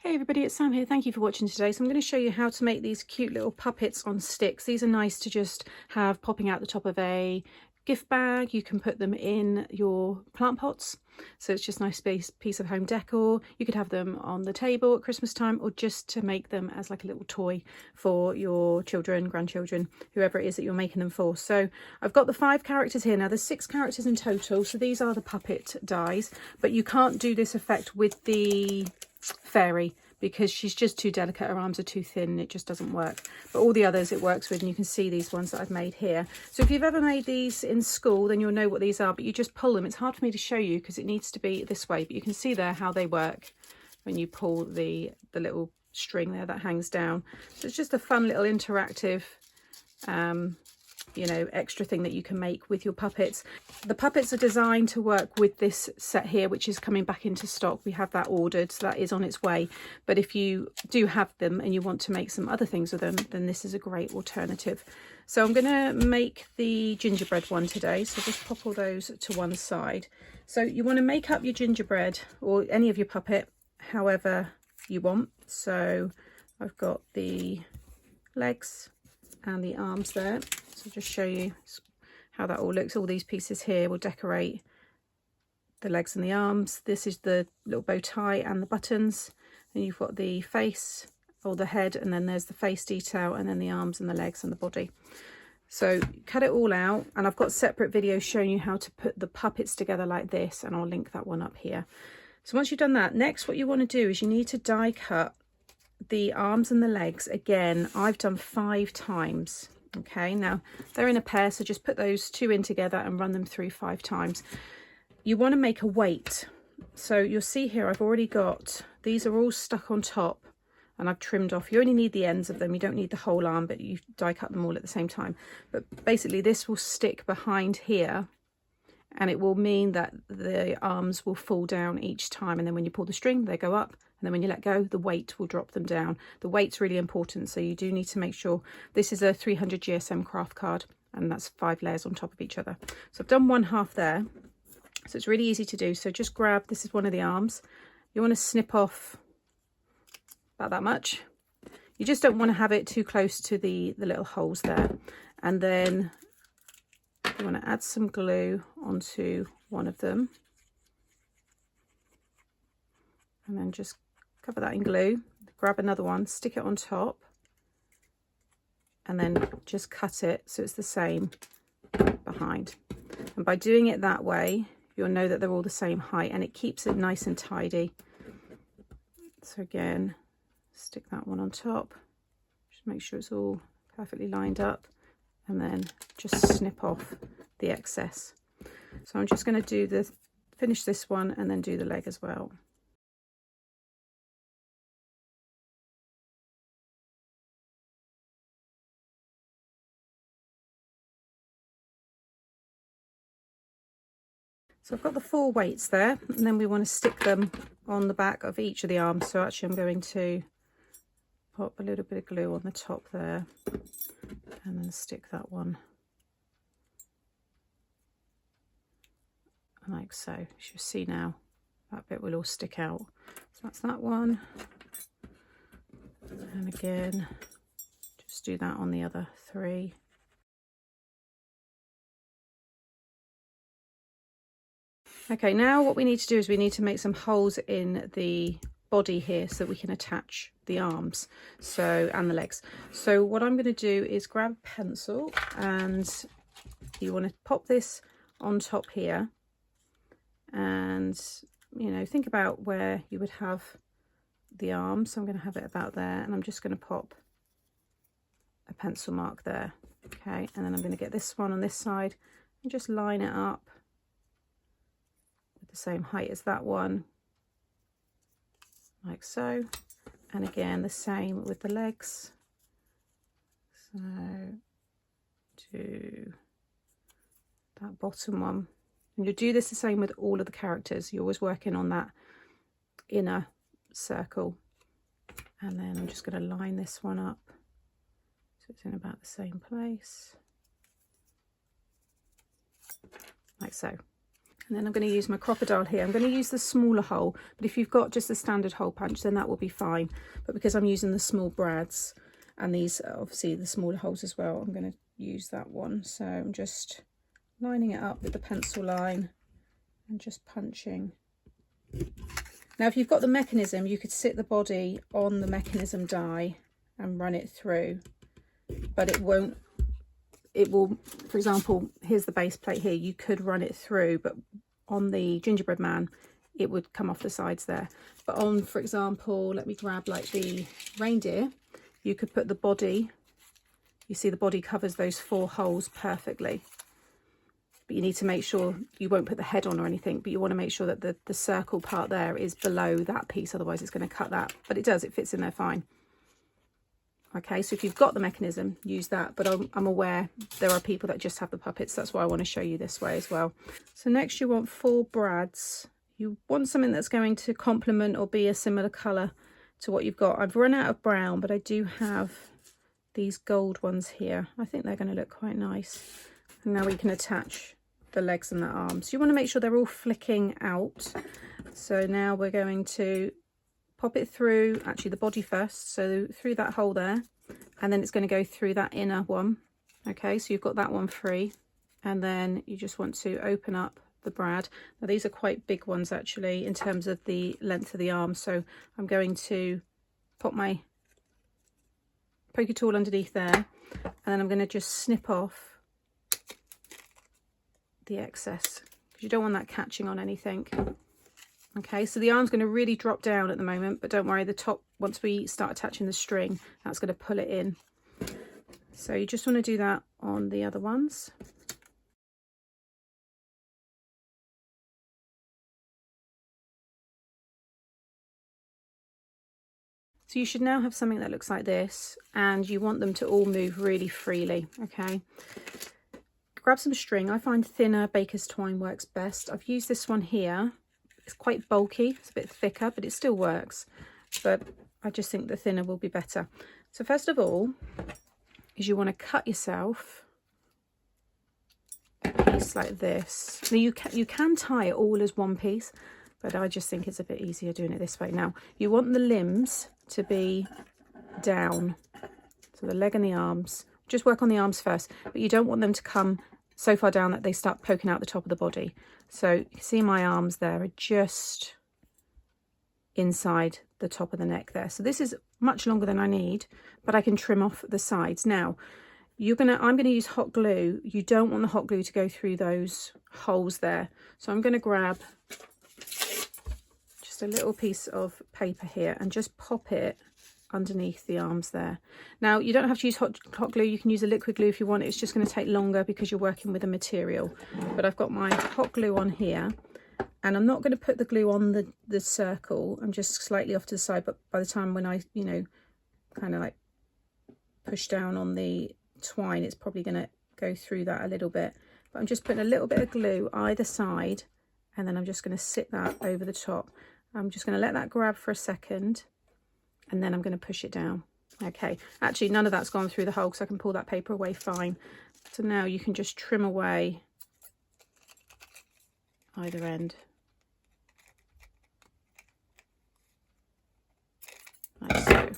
Hey everybody, it's Sam here. Thank you for watching today. So I'm going to show you how to make these cute little puppets on sticks. These are nice to just have popping out the top of a gift bag. You can put them in your plant pots. So it's just a nice piece of home decor. You could have them on the table at Christmas time, or just to make them as like a little toy for your children, grandchildren, whoever it is that you're making them for. So I've got the 5 characters here. Now there's 6 characters in total. So these are the puppet dies, but you can't do this effect with the fairy because she's just too delicate, her arms are too thin, and it just doesn't work. But all the others it works with, and you can see these ones that I've made here. So if you've ever made these in school, then you'll know what these are, but you just pull them. It's hard for me to show you because it needs to be this way, but you can see there how they work when you pull the little string there that hangs down. So it's just a fun little interactive you know, extra thing that you can make with your puppets. The puppets are designed to work with this set here, which is coming back into stock. We have that ordered, so that is on its way. But if you do have them and you want to make some other things with them, then this is a great alternative. So I'm going to make the gingerbread one today. So just pop all those to one side. So you want to make up your gingerbread or any of your puppet however you want. So I've got the legs and the arms there. So just show you how that all looks. All these pieces here will decorate the legs and the arms. This is the little bow tie and the buttons. And you've got the face or the head, and then there's the face detail, and then the arms and the legs and the body. So cut it all out, and I've got separate videos showing you how to put the puppets together like this, and I'll link that one up here. So once you've done that, next what you want to do is you need to die cut the arms and the legs. Again, I've done 5 times. Okay, now they're in a pair, so just put those 2 in together and run them through 5 times. You want to make a weight. So you'll see here I've already got, these are all stuck on top and I've trimmed off. You only need the ends of them, you don't need the whole arm, but you die cut them all at the same time. But basically this will stick behind here, and it will mean that the arms will fall down each time, and then when you pull the string they go up, and then when you let go the weight will drop them down. The weight's really important, so you do need to make sure. This is a 300 GSM craft card, and that's 5 layers on top of each other. So I've done 1/2 there, so it's really easy to do. So just grab, this is one of the arms, you want to snip off about that much. You just don't want to have it too close to the little holes there. And then you want to add some glue onto one of them, and then just cover that in glue. Grab another one, stick it on top, and then just cut it so it's the same behind. And by doing it that way, you'll know that they're all the same height, and it keeps it nice and tidy. So again, stick that one on top, just make sure it's all perfectly lined up, and then just snip off the excess. So I'm just going to finish this one and then do the leg as well. So I've got the 4 weights there, and then we want to stick them on the back of each of the arms. So actually I'm going to pop a little bit of glue on the top there, and then stick that one like so. You should see now that bit will all stick out. So that's that one, and again just do that on the other 3. Okay, now what we need to do is we need to make some holes in the body here so that we can attach the arms and the legs. So what I'm going to do is grab a pencil, and you want to pop this on top here, and you know, think about where you would have the arms. So I'm going to have it about there, and I'm just going to pop a pencil mark there. Okay, and then I'm going to get this one on this side and just line it up the same height as that one, like so. And again the same with the legs, so do that bottom one, and you'll do this the same with all of the characters. You're always working on that inner circle. And then I'm just going to line this one up so it's in about the same place, like so. And then I'm going to use my Crop-A-Dile here. I'm going to use the smaller hole, but if you've got just the standard hole punch, then that will be fine. But because I'm using the small brads, and these are obviously the smaller holes as well, I'm going to use that one. So I'm just lining it up with the pencil line and just punching. Now, if you've got the mechanism, you could sit the body on the mechanism die and run it through, but it won't. It will, for example, here's the base plate here. You could run it through, but on the gingerbread man, it would come off the sides there. But on, for example, let me grab like the reindeer, you could put the body, you see the body covers those 4 holes perfectly. But you need to make sure you won't put the head on or anything, but you want to make sure that the circle part there is below that piece, otherwise it's going to cut that. But it does, it fits in there fine. Okay, so if you've got the mechanism, use that, but I'm aware there are people that just have the puppets. That's why I want to show you this way as well. So next you want 4 brads. You want something that's going to complement or be a similar colour to what you've got. I've run out of brown, but I do have these gold ones here. I think they're going to look quite nice. And now we can attach the legs and the arms. You want to make sure they're all flicking out. So now we're going to pop it through, actually the body first, so through that hole there, and then it's going to go through that inner one. Okay, so you've got that one free, and then you just want to open up the brad. Now these are quite big ones actually in terms of the length of the arm, so I'm going to pop my poker tool underneath there, and then I'm going to just snip off the excess because you don't want that catching on anything. Okay, so the arm's going to really drop down at the moment, but don't worry, the top, once we start attaching the string, that's going to pull it in. So you just want to do that on the other ones. So you should now have something that looks like this, and you want them to all move really freely, okay? Grab some string. I find thinner baker's twine works best. I've used this one here. It's quite bulky, it's a bit thicker, but it still works. But I just think the thinner will be better. So first of all, is you want to cut yourself a piece like this. Now you can tie it all as one piece, but I just think it's a bit easier doing it this way. Now you want the limbs to be down, so the leg and the arms. Just work on the arms first, but you don't want them to come so far down that they start poking out the top of the body. So you can see my arms there are just inside the top of the neck there. So this is much longer than I need, but I can trim off the sides. Now I'm going to use hot glue. You don't want the hot glue to go through those holes there. So I'm going to grab just a little piece of paper here and just pop it underneath the arms there. Now you don't have to use hot glue, you can use a liquid glue if you want. It's just going to take longer because you're working with a material. But I've got my hot glue on here, and I'm not going to put the glue on the circle. I'm just slightly off to the side, but by the time when I kind of like push down on the twine, it's probably going to go through that a little bit. But I'm just putting a little bit of glue either side, and then I'm just going to sit that over the top. I'm just going to let that grab for a second, and then I'm going to push it down. Okay, actually none of that's gone through the hole, so I can pull that paper away fine. So now you can just trim away either end. Like so.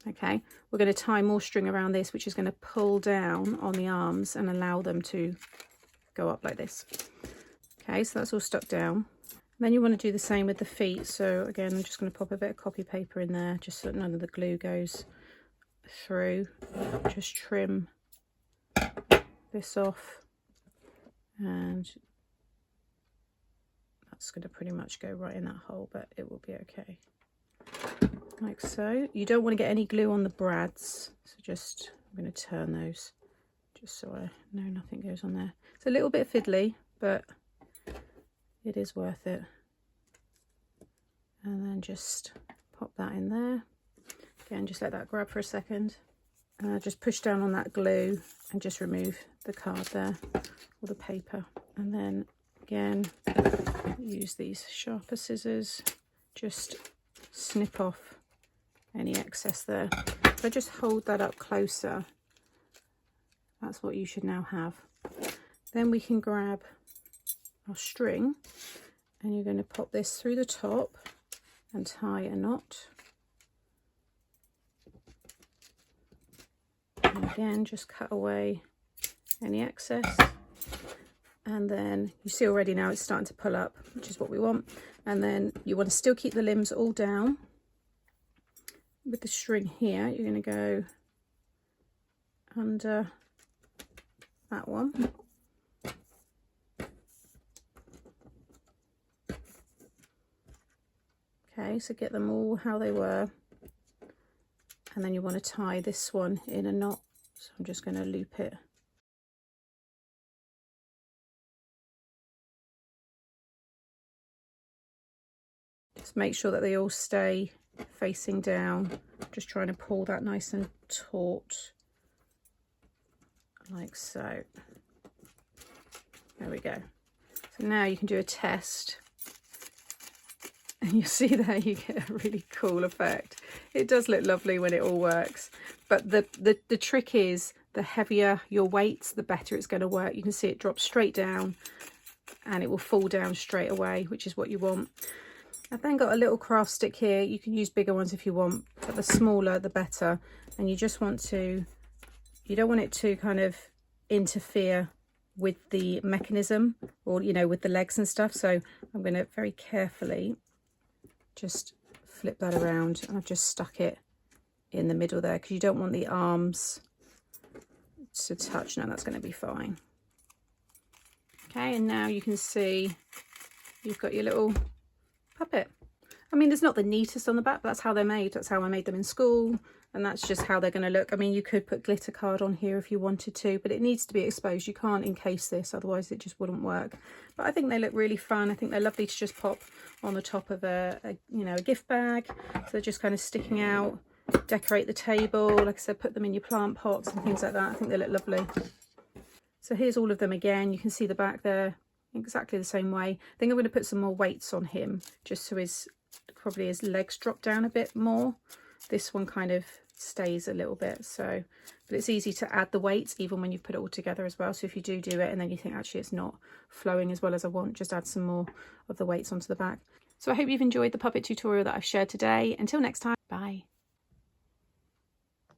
Okay, we're going to tie more string around this, which is going to pull down on the arms and allow them to go up like this. Okay, so that's all stuck down. Then you want to do the same with the feet. So again, I'm just going to pop a bit of copy paper in there just so that none of the glue goes through. Just trim this off, and that's going to pretty much go right in that hole, but it will be okay. Like so. You don't want to get any glue on the brads, so just I'm going to turn those just so I know nothing goes on there. It's a little bit fiddly, but it is worth it. And then just pop that in there. Again, just let that grab for a second. Just push down on that glue and just remove the card there, or the paper. And then again, use these sharper scissors, just snip off any excess there. If I just hold that up closer, that's what you should now have. Then we can grab our string, and you're going to pop this through the top and tie a knot. And again, just cut away any excess. And then you see already now it's starting to pull up, which is what we want. And then you want to still keep the limbs all down. With the string here, you're going to go under that one. Okay, so get them all how they were. And then you want to tie this one in a knot. So I'm just going to loop it. Just make sure that they all stay facing down. Just trying to pull that nice and taut, like so. There we go. So now you can do a test, and you see there you get a really cool effect. It does look lovely when it all works, but the trick is the heavier your weights, the better it's going to work. You can see it drop straight down and it will fall down straight away, which is what you want. I've then got a little craft stick here. You can use bigger ones if you want, but the smaller the better. And you just want to, you don't want it to kind of interfere with the mechanism, or you know, with the legs and stuff. So I'm going to very carefully just flip that around, and I've just stuck it in the middle there because you don't want the arms to touch. No, that's going to be fine. Okay, and now you can see you've got your little puppet. I mean, it's not the neatest on the back, but that's how they're made. That's how I made them in school, and that's just how they're going to look. I mean, you could put glitter card on here if you wanted to, but it needs to be exposed. You can't encase this, otherwise it just wouldn't work. But I think they look really fun. I think they're lovely to just pop on the top of a you know, a gift bag. So they're just kind of sticking out. Decorate the table, like I said, put them in your plant pots and things like that. I think they look lovely. So here's all of them again. You can see the back there exactly the same way. I think I'm going to put some more weights on him, just so probably his legs drop down a bit more. This one kind of stays a little bit, so, but it's easy to add the weights even when you put it all together as well. So if you do it and then you think actually it's not flowing as well as I want, just add some more of the weights onto the back. So I hope you've enjoyed the puppet tutorial that I've shared today. Until next time, bye.